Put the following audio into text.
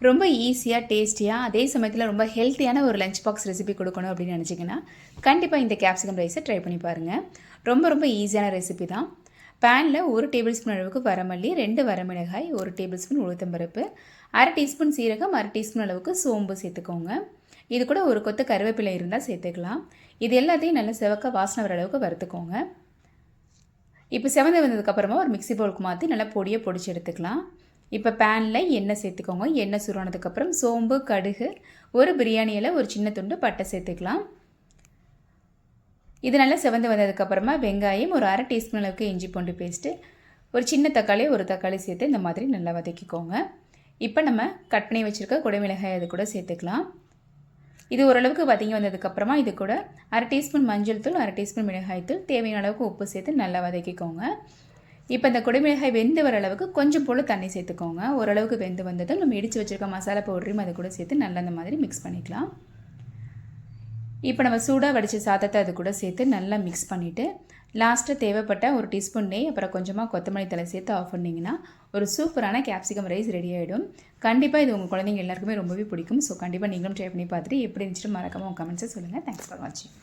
ரொம்ப ஈஸியாக டேஸ்டியாக அதே சமயத்தில் ரொம்ப ஹெல்த்தியான ஒரு லஞ்ச் பாக்ஸ் ரெசிபி கொடுக்கணும் அப்படின்னு நினச்சிங்கன்னா கண்டிப்பாக இந்த கேப்சிகம் ரைஸை ட்ரை பண்ணி பாருங்கள். ரொம்ப ரொம்ப ஈஸியான ரெசிபி தான். பேனில் 1 டேபிள் ஸ்பூன் அளவுக்கு வரமல்லி, 2 வரமிளகாய், 1 டேபிள் ஸ்பூன் உளுத்தம்பருப்பு, 1/2 டீஸ்பூன் சீரகம், 1/2 டீஸ்பூன் அளவுக்கு சோம்பு சேர்த்துக்கோங்க. இது கூட ஒரு கொத்து கருவேப்பிலை இருந்தால் சேர்த்துக்கலாம். இது எல்லாத்தையும் நல்லா செவக்க வாசனை வர அளவுக்கு வறுத்துக்கோங்க. இப்போ செவந்து வந்ததுக்கப்புறமா ஒரு மிக்சி பவுலுக்கு மாற்றி நல்லா பொடியை பொடிச்சு எடுத்துக்கலாம். இப்போ பேனில் எண்ணெய் சேர்த்துக்கோங்க. எண்ணெய் சுருவானதுக்கப்புறம் சோம்பு, கடுகு, ஒரு பிரியாணி இலை, ஒரு சின்ன துண்டு பட்டை சேர்த்துக்கலாம். இது நல்லா செவந்து வந்ததுக்கப்புறமா வெங்காயம், ஒரு 1/2 டீஸ்பூன் அளவுக்கு இஞ்சி பூண்டு பேஸ்ட்டு, ஒரு சின்ன தக்காளி, ஒரு தக்காளி சேர்த்து இந்த மாதிரி நல்லா வதக்கிக்கோங்க. இப்போ நம்ம கட் பண்ணி வச்சுருக்க குடைமிளகாய் அது கூட சேர்த்துக்கலாம். இது ஓரளவுக்கு வதங்கி வந்ததுக்கப்புறமா இது கூட 1/2 டீஸ்பூன் மஞ்சள் தூள், 1/2 டீஸ்பூன் மிளகாய் தூள், தேவையான அளவுக்கு உப்பு சேர்த்து நல்லா வதக்கிக்கோங்க. இப்போ இந்த குடைமிளகாய் வெந்து வர அளவுக்கு கொஞ்சம் போல் தண்ணி சேர்த்துக்கோங்க. ஓரளவுக்கு வெந்து வந்ததும் நம்ம இடித்து வச்சுருக்க மசாலா பவுடரையும் அது கூட சேர்த்து நல்லா அந்த மாதிரி மிக்ஸ் பண்ணிக்கலாம். இப்போ நம்ம சூடாக வடித்த சாதத்தை அது கூட சேர்த்து நல்லா மிக்ஸ் பண்ணிவிட்டு லாஸ்ட்டாக தேவைப்பட்ட 1 டீஸ்பூன் நெய், அப்புறம் கொஞ்சமாக கொத்தமல்லி தழை சேர்த்து ஆஃப் பண்ணிங்கன்னா ஒரு சூப்பரான கேப்சிகம் ரைஸ் ரெடி ஆகிடும். கண்டிப்பாக இது உங்கள் குழந்தைங்க எல்லாருக்குமே ரொம்பவே பிடிக்கும். ஸோ கண்டிப்பாக நீங்களும் ட்ரை பண்ணி பார்த்துட்டு எப்படி இருந்துச்சுட்டு மறக்காமல் உங்கள் கமெண்ட்ஸை சொல்லுங்கள். தேங்க்ஸ் ஃபார் வாட்சிங்.